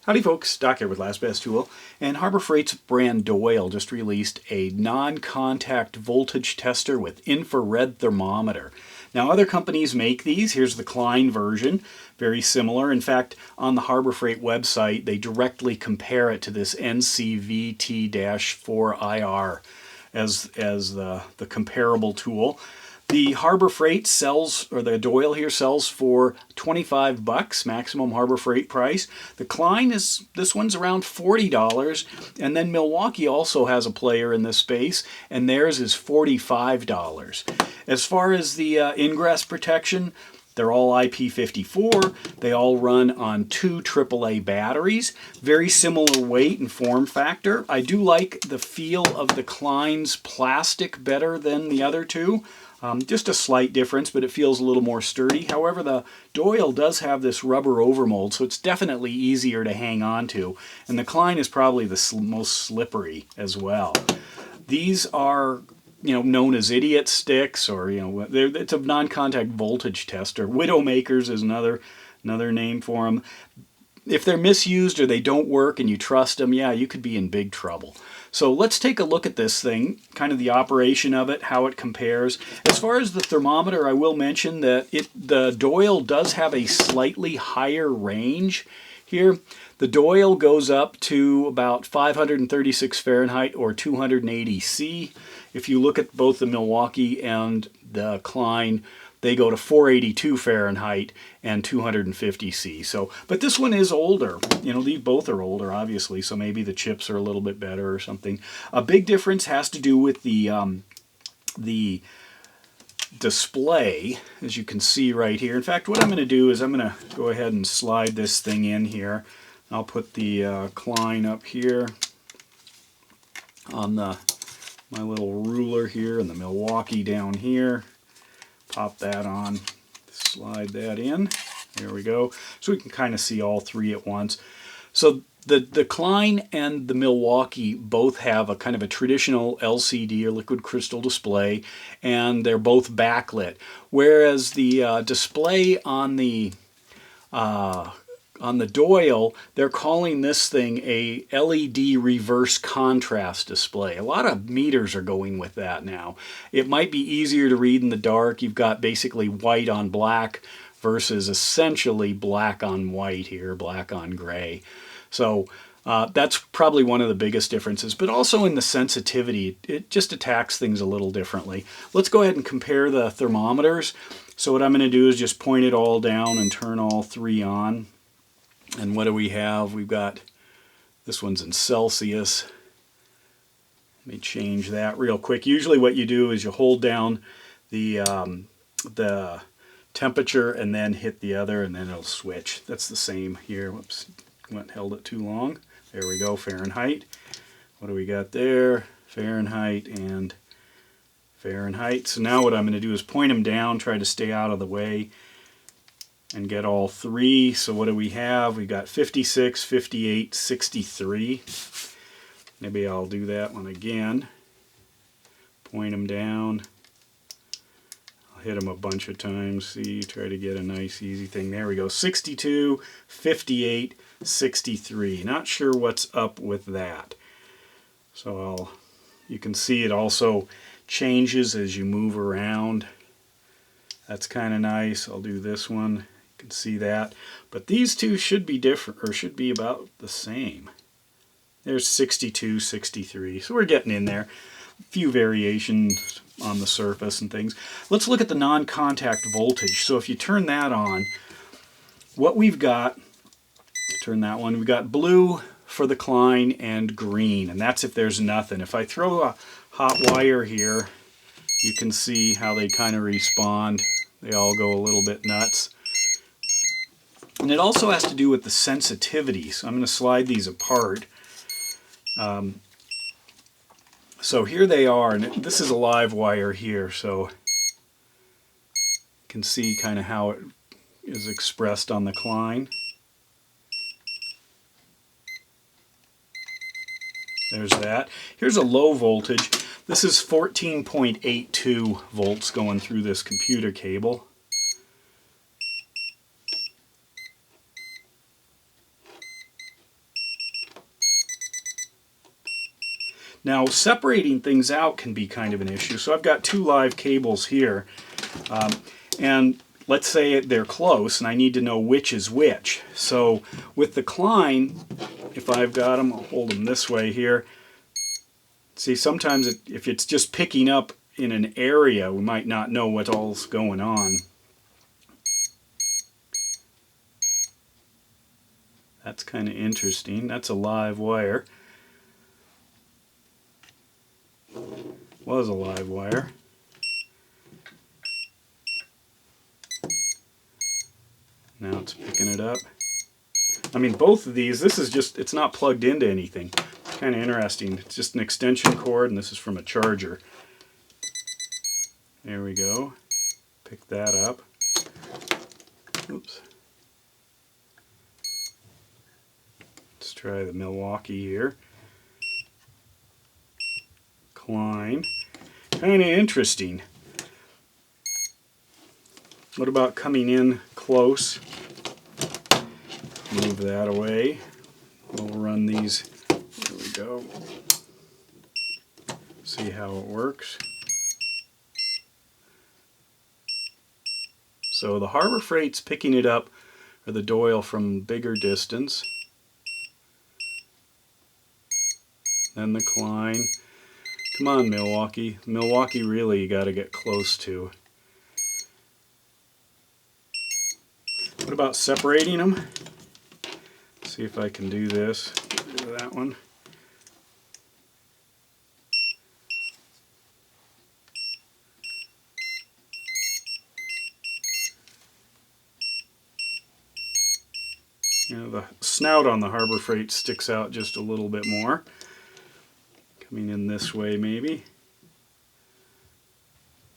Howdy folks, Doc here with Last Best Tool, and Harbor Freight's brand Doyle just released a non-contact voltage tester with infrared thermometer. Now other companies make these. Here's the Klein version, very similar. In fact, on the Harbor Freight website they directly compare it to this NCVT-4IR as the comparable tool. The Harbor Freight sells, or the Doyle here sells for $25, maximum Harbor Freight price. The Klein this one's around $40, and then Milwaukee also has a player in this space, and theirs is $45. As far as the ingress protection, they're all IP54. They all run on 2 AAA batteries. Very similar weight and form factor. I do like the feel of the Klein's plastic better than the other two. Just a slight difference, but it feels a little more sturdy. However, the Doyle does have this rubber overmold, so it's definitely easier to hang on to. And the Klein is probably the most slippery as well. These are, known as idiot sticks, or it's a non-contact voltage tester. Widowmakers is another name for them. If they're misused or they don't work and you trust them, yeah, you could be in big trouble. So let's take a look at this thing, kind of the operation of it, how it compares. As far as the thermometer, I will mention that the Doyle does have a slightly higher range here. The Doyle goes up to about 536 Fahrenheit or 280 C. If you look at both the Milwaukee and the Klein, they go to 482 Fahrenheit and 250 C. So, but this one is older. These both are older, obviously, so maybe the chips are a little bit better or something. A big difference has to do with the display, as you can see right here. In fact, what I'm going to do is I'm going to go ahead and slide this thing in here. I'll put the Klein up here on my little ruler here, and the Milwaukee down here. Pop that on, slide that in. There we go. So we can kind of see all three at once. So the Klein and the Milwaukee both have a kind of a traditional LCD or liquid crystal display, and they're both backlit. Whereas the display on the Doyle, they're calling this thing a LED reverse contrast display. A lot of meters are going with that now. It might be easier to read in the dark. You've got basically white on black versus essentially black on white here, black on gray. So that's probably one of the biggest differences, but also in the sensitivity, it just attacks things a little differently. Let's go ahead and compare the thermometers. So what I'm going to do is just point it all down and turn all three on. And what do we have? We've got, this one's in Celsius. Let me change that real quick. Usually what you do is you hold down the temperature and then hit the other, and then it'll switch. That's the same here. Whoops, held it too long. There we go, Fahrenheit. What do we got there? Fahrenheit and Fahrenheit. So now what I'm going to do is point them down, try to stay out of the way, and get all three. So what do we have? We got 56, 58, 63. Maybe I'll do that one again. Point them down. I'll hit them a bunch of times. See, try to get a nice easy thing. There we go. 62, 58, 63. Not sure what's up with that. So you can see it also changes as you move around. That's kind of nice. I'll do this one. Can see that, but these two should be different, or should be about the same. There's 62, 63, so we're getting in there. A few variations on the surface and things. Let's look at the non-contact voltage. So if you turn that on, what we've got, turn that one, we've got blue for the Klein and green, and that's if there's nothing. If I throw a hot wire here, you can see how they kind of respond. They all go a little bit nuts. And it also has to do with the sensitivity. So I'm going to slide these apart. So here they are, and this is a live wire here, so you can see kind of how it is expressed on the Klein. There's that. Here's a low voltage. This is 14.82 volts going through this computer cable. Now, separating things out can be kind of an issue. So I've got 2 live cables here, and let's say they're close and I need to know which is which. So with the Klein, if I've got them, I'll hold them this way here. See, sometimes if it's just picking up in an area, we might not know what all's going on. That's kind of interesting. That's a live wire. Was a live wire. Now it's picking it up. I mean, both of these, this is just, it's not plugged into anything. It's kind of interesting. It's just an extension cord, and this is from a charger. There we go. Pick that up. Oops. Let's try the Milwaukee here. Klein. Kind of interesting. What about coming in close? Move that away. We'll run these. There we go. See how it works. So the Harbor Freight's picking it up, or the Doyle, from bigger distance. Then the Klein. Come on, Milwaukee. Milwaukee, really, you got to get close to. What about separating them? See if I can do this. Do that one. You know, the snout on the Harbor Freight sticks out just a little bit more. Coming in this way, maybe.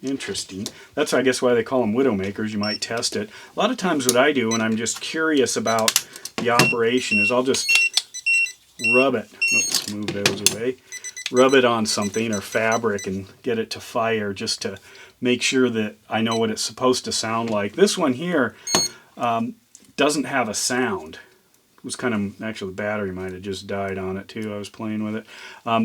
Interesting. That's, I guess, why they call them Widowmakers. You might test it. A lot of times what I do when I'm just curious about the operation is I'll just rub it. Let's move those away. Rub it on something or fabric and get it to fire, just to make sure that I know what it's supposed to sound like. This one here doesn't have a sound. It was kind of, actually the battery might have just died on it too. I was playing with it.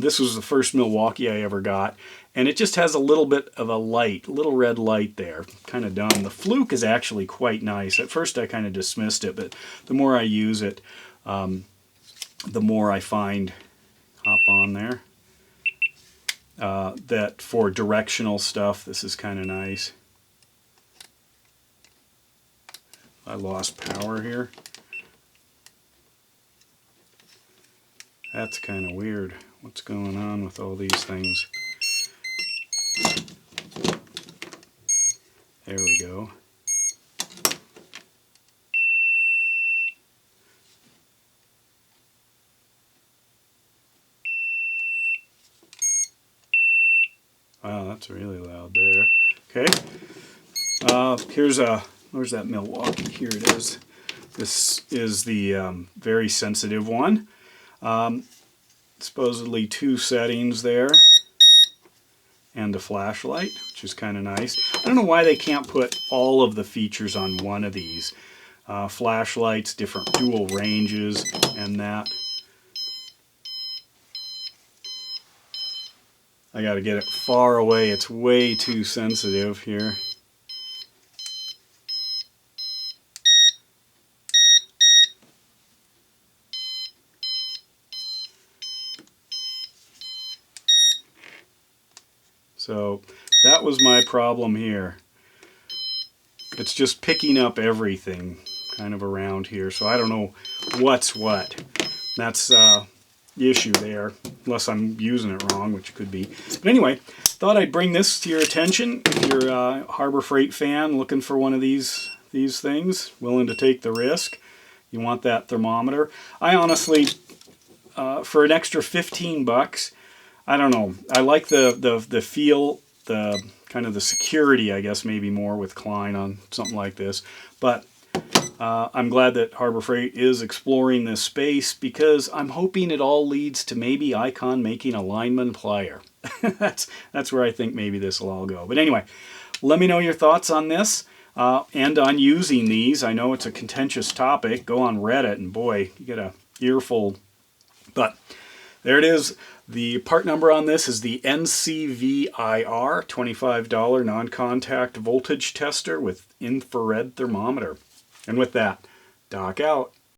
This was the first Milwaukee I ever got, and it just has a little bit of a light, a little red light there. Kind of dumb. The Fluke is actually quite nice. At first I kind of dismissed it, but the more I use it, the more I find, hop on there, that for directional stuff this is kind of nice. I lost power here. That's kind of weird. What's going on with all these things? There we go. Wow, that's really loud there. Okay. Where's that Milwaukee? Here it is. This is the very sensitive one. Supposedly 2 settings there, and a flashlight, which is kind of nice. I don't know why they can't put all of the features on one of these. Flashlights, different dual ranges, and that. I got to get it far away. It's way too sensitive here. So that was my problem here. It's just picking up everything kind of around here. So I don't know what's what. That's the issue there, unless I'm using it wrong, which could be. But anyway, thought I'd bring this to your attention. If you're a Harbor Freight fan looking for one of these things, willing to take the risk, you want that thermometer. I honestly, for an extra 15 bucks, I don't know. I like the feel, the kind of the security, I guess, maybe more with Klein on something like this. But I'm glad that Harbor Freight is exploring this space, because I'm hoping it all leads to maybe Icon making a lineman plier. that's where I think maybe this will all go. But anyway, let me know your thoughts on this and on using these. I know it's a contentious topic. Go on Reddit and boy, you get a earful. But There it is. The part number on this is the NCVIR $25 non-contact voltage tester with infrared thermometer. And with that, Doc out.